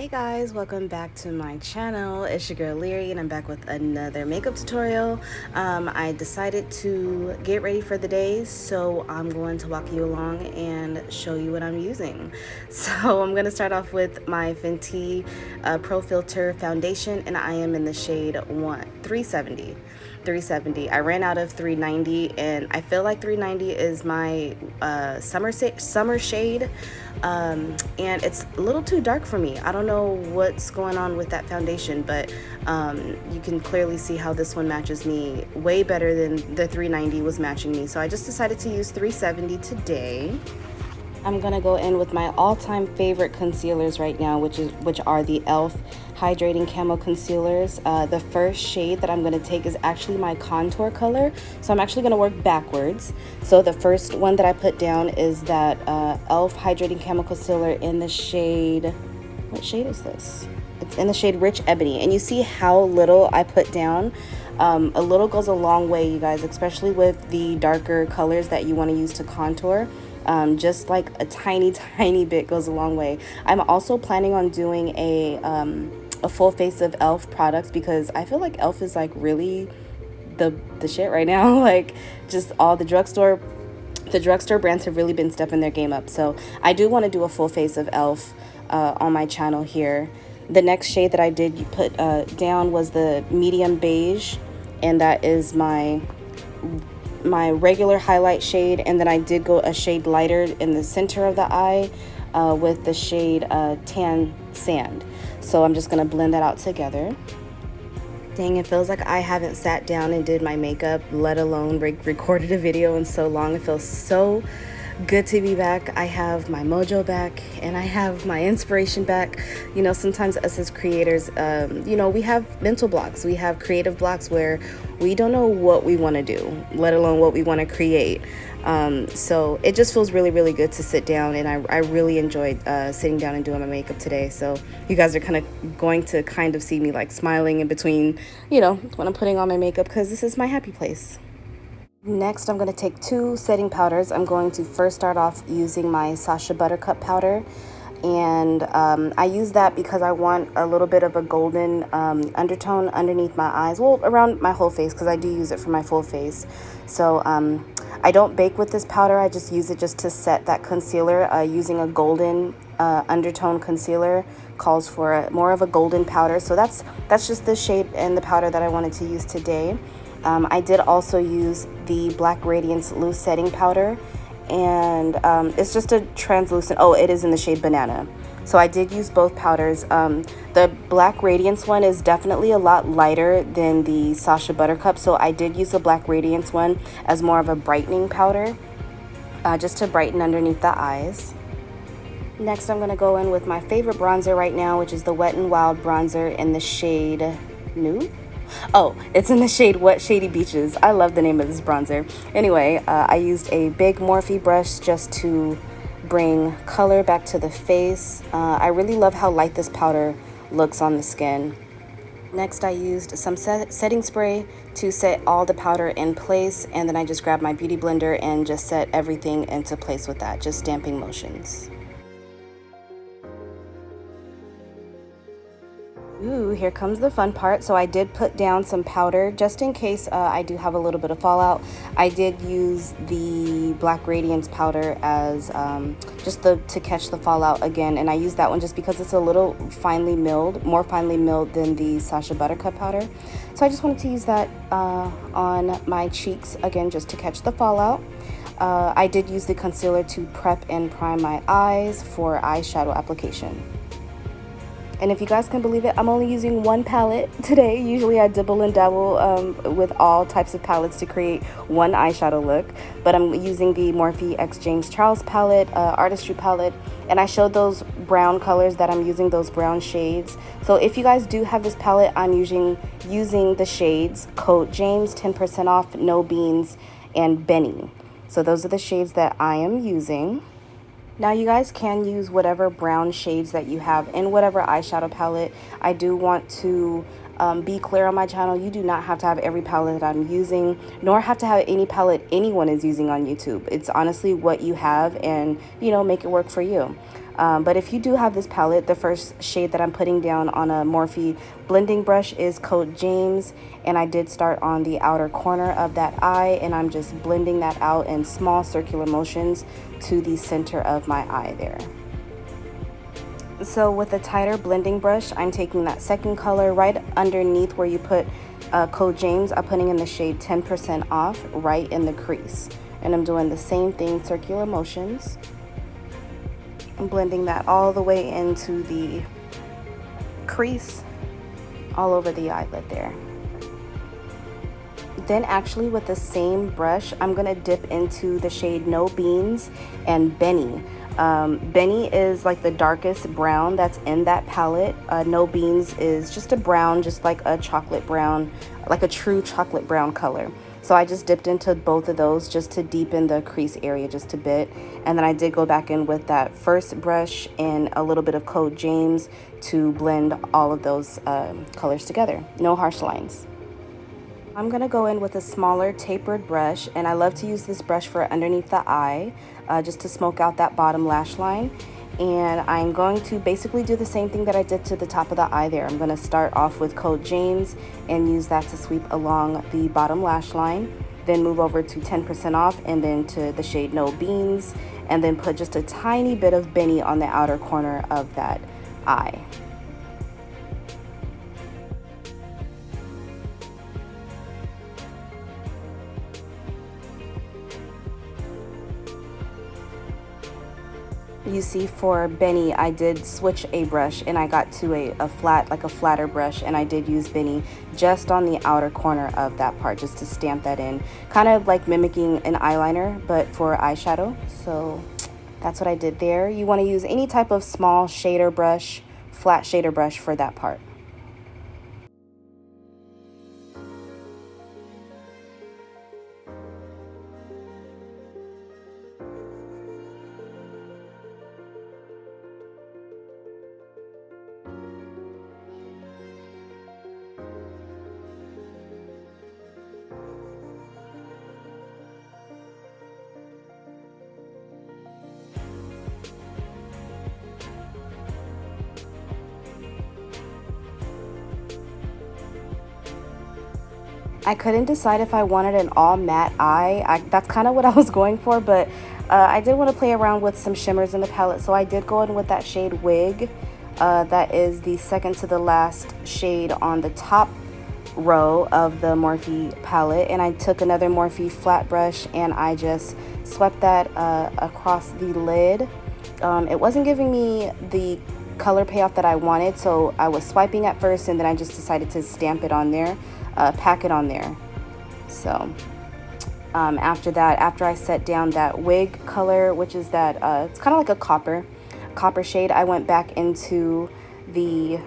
Hey guys, welcome back to my channel. It's your girl Lyrica and I'm back with another makeup tutorial. I decided to get ready for the day, so I'm going to walk you along and show you what I'm using. So I'm going to start off with my Fenty Pro Filter foundation, and I am in the shade 370. I ran out of 390 and I feel like 390 is my summer shade, and it's a little too dark for me. I don't know what's going on with that foundation, but you can clearly see how this one matches me way better than the 390 was matching me. So I just decided to use 370 today. I'm gonna go in with my all-time favorite concealers right now, which are the e.l.f. Hydrating Camo Concealers. The first shade that I'm gonna take is actually my contour color, so I'm actually gonna work backwards. So the first one that I put down is that e.l.f. Hydrating Camo Concealer in the shade, what shade is this? It's in the shade Rich Ebony, and you see how little I put down. A little goes a long way, you guys, especially with the darker colors that you want to use to contour. Just like a tiny bit goes a long way. I'm also planning on doing a full face of e.l.f. products, because I feel like e.l.f. is like really the shit right now. Like, just all the drugstore brands have really been stepping their game up. So I do want to do a full face of e.l.f. On my channel here. The next shade that I did put down was the medium beige, and that is my regular highlight shade. And then I did go a shade lighter in the center of the eye with the shade Tan Sand. So I'm just gonna blend that out together. Dang, it feels like I haven't sat down and did my makeup, let alone recorded a video in so long. It feels so good to be back. I have my mojo back and I have my inspiration back. You know, sometimes us as creators, you know, we have mental blocks, we have creative blocks where we don't know what we want to do, let alone what we want to create. So it just feels really good to sit down, and I really enjoyed sitting down and doing my makeup today. So you guys are going to see me like smiling in between, you know, when I'm putting on my makeup, because this is my happy place. Next, I'm going to take two setting powders. I'm going to first start off using my Sacha Buttercup powder, and I use that because I want a little bit of a golden undertone underneath my eyes, well, around my whole face, because I do use it for my full face. So I don't bake with this powder, I just use it just to set that concealer. Using a golden undertone concealer calls for more of a golden powder, so that's just the shade and the powder that I wanted to use today. I did also use the Black Radiance Loose Setting Powder, and it's just a translucent, oh, it is in the shade Banana. So I did use both powders. The Black Radiance one is definitely a lot lighter than the Sacha Buttercup, so I did use the Black Radiance one as more of a brightening powder, just to brighten underneath the eyes. Next, I'm going to go in with my favorite bronzer right now, which is the Wet n Wild bronzer in the shade Nude. Oh, it's in the shade Wet Shady Beaches. I love the name of this bronzer. Anyway, I used a big Morphe brush just to bring color back to the face. I really love how light this powder looks on the skin. Next, I used some setting spray to set all the powder in place, and then I just grabbed my beauty blender and just set everything into place with that, just stamping motions. Ooh, here comes the fun part. So I did put down some powder just in case I do have a little bit of fallout. I did use the Black Radiance powder as just to catch the fallout again, and I used that one just because it's a little finely milled, more finely milled than the Sacha Buttercup powder. So I just wanted to use that on my cheeks again, just to catch the fallout. I did use the concealer to prep and prime my eyes for eyeshadow application. And if you guys can believe it, I'm only using one palette today. Usually I dibble and dabble with all types of palettes to create one eyeshadow look. But I'm using the Morphe x Jamescharles palette, artistry palette. And I showed those brown colors that I'm using, those brown shades. So if you guys do have this palette, I'm using the shades Code James, 10% off, No Beans, and Benny. So those are the shades that I am using. Now you guys can use whatever brown shades that you have in whatever eyeshadow palette. I do want to be clear on my channel, you do not have to have every palette that I'm using, nor have to have any palette anyone is using on YouTube. It's honestly what you have, and you know, make it work for you. But if you do have this palette, the first shade that I'm putting down on a Morphe blending brush is Code James, and I did start on the outer corner of that eye, and I'm just blending that out in small circular motions to the center of my eye there. So with a tighter blending brush, I'm taking that second color right underneath where you put Code James. I'm putting in the shade 10% off right in the crease, and I'm doing the same thing, circular motions. I'm blending that all the way into the crease, all over the eyelid there. Then actually with the same brush, I'm gonna dip into the shade No Beans and Benny. Benny is like the darkest brown that's in that palette. No Beans is just a brown, just like a chocolate brown, like a true chocolate brown color. So I just dipped into both of those just to deepen the crease area just a bit. And then I did go back in with that first brush and a little bit of Code James to blend all of those colors together. No harsh lines. I'm gonna go in with a smaller tapered brush, and I love to use this brush for underneath the eye, just to smoke out that bottom lash line. And I'm going to basically do the same thing that I did to the top of the eye there. I'm gonna start off with Code James and use that to sweep along the bottom lash line, then move over to 10% off and then to the shade No Beans, and then put just a tiny bit of Benny on the outer corner of that eye. You see, for Benny, I did switch a brush and I got to a flatter brush, and I did use Benny just on the outer corner of that part just to stamp that in, kind of like mimicking an eyeliner but for eyeshadow. So that's what I did there. You want to use any type of small shader brush, flat shader brush for that part. I couldn't decide if I wanted an all matte eye. That's kind of what I was going for, but I did want to play around with some shimmers in the palette, so I did go in with that shade Wig. That is the second to the last shade on the top row of the Morphe palette, and I took another Morphe flat brush and I just swept that across the lid. It wasn't giving me the color payoff that I wanted, so I was swiping at first and then I just decided to stamp it on there. Pack it on there. So after that, after I set down that Wig color, which is that it's kind of like a copper shade, I went back into the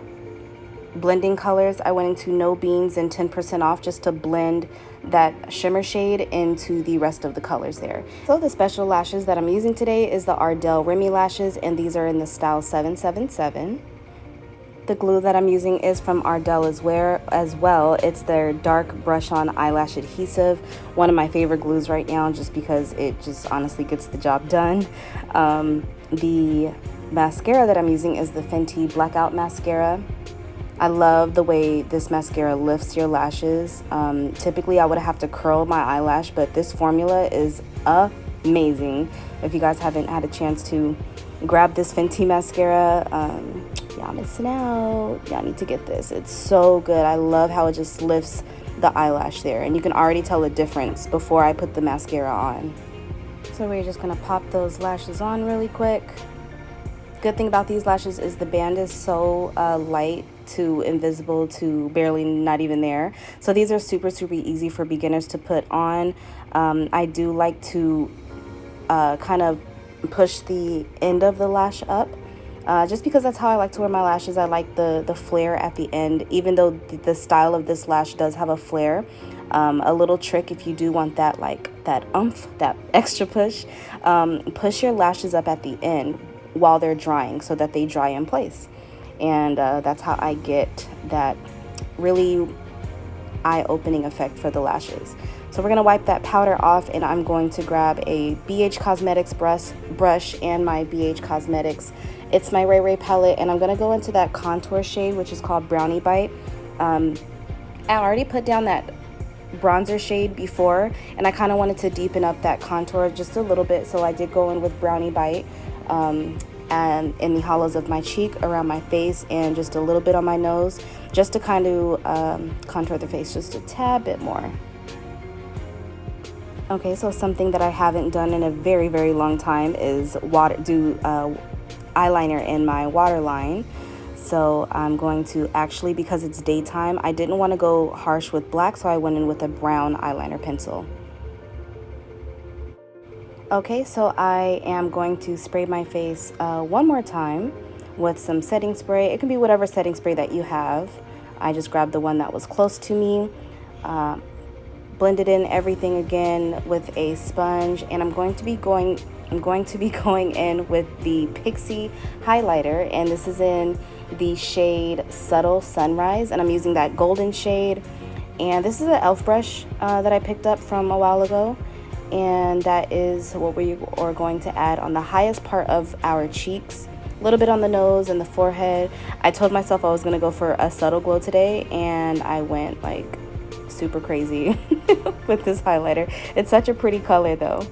blending colors. I went into No Beans and 10% off just to blend that shimmer shade into the rest of the colors there. So the special lashes that I'm using today is the Ardell Remy lashes, and these are in the style 777. The glue that I'm using is from Ardell as well. It's their dark brush-on eyelash adhesive. One of my favorite glues right now, just because it just honestly gets the job done. The mascara that I'm using is the Fenty Blackout Mascara. I love the way this mascara lifts your lashes. Typically, I would have to curl my eyelash, but this formula is amazing. If you guys haven't had a chance to grab this Fenty mascara, y'all missing out. Y'all need to get this. It's so good. I love how it just lifts the eyelash there, and you can already tell the difference before I put the mascara on. So we're just gonna pop those lashes on really quick. Good thing about these lashes is the band is so light to invisible to barely not even there. So these are super easy for beginners to put on. I do like to kind of push the end of the lash up, just because that's how I like to wear my lashes. I like the flare at the end, even though the style of this lash does have a flare. A little trick, if you do want that, like that oomph, that extra push, push your lashes up at the end while they're drying so that they dry in place. And that's how I get that really eye-opening effect for the lashes. So So we're going to wipe that powder off, and I'm going to grab a BH Cosmetics brush and my BH Cosmetics It's My Ray Ray palette, and I'm going to go into that contour shade, which is called Brownie Bite. I already put down that bronzer shade before, and I kind of wanted to deepen up that contour just a little bit, so I did go in with Brownie Bite and in the hollows of my cheek, around my face, and just a little bit on my nose, just to kind of contour the face just a tad bit more. Okay, so something that I haven't done in a very, very long time is do eyeliner in my waterline. So I'm going to actually, because it's daytime, I didn't want to go harsh with black, so I went in with a brown eyeliner pencil. Okay, so I am going to spray my face one more time with some setting spray. It can be whatever setting spray that you have. I just grabbed the one that was close to me, blended in everything again with a sponge, and I'm going to be going in with the Pixie highlighter, and this is in the shade Subtle Sunrise, and I'm using that golden shade. And this is an e.l.f. brush that I picked up from a while ago, and that is what we are going to add on the highest part of our cheeks, a little bit on the nose and the forehead. I told myself I was going to go for a subtle glow today, and I went like super crazy with this highlighter. It's such a pretty color though.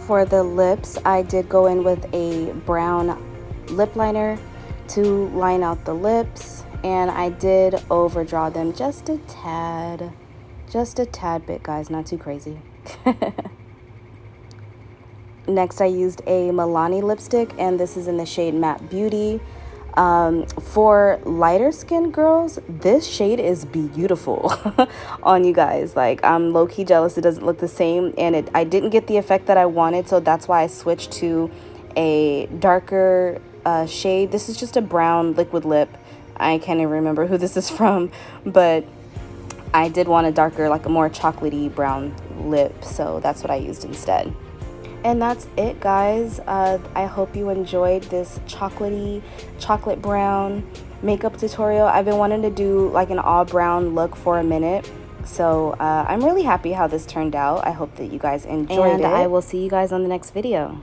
For the lips, I did go in with a brown lip liner to line out the lips, and I did overdraw them just a tad bit, guys, not too crazy. Next, I used a Milani lipstick, and this is in the shade Matte Beauty. For lighter skin girls, this shade is beautiful on you guys. Like, I'm low-key jealous it doesn't look the same, and I didn't get the effect that I wanted, so that's why I switched to a darker shade. This is just a brown liquid lip. I can't even remember who this is from, but I did want a darker, like a more chocolatey brown lip, so that's what I used instead. And that's it, guys. I hope you enjoyed this chocolate brown makeup tutorial. I've been wanting to do like an all brown look for a minute, so I'm really happy how this turned out. I hope that you guys enjoyed it. And I will see you guys on the next video.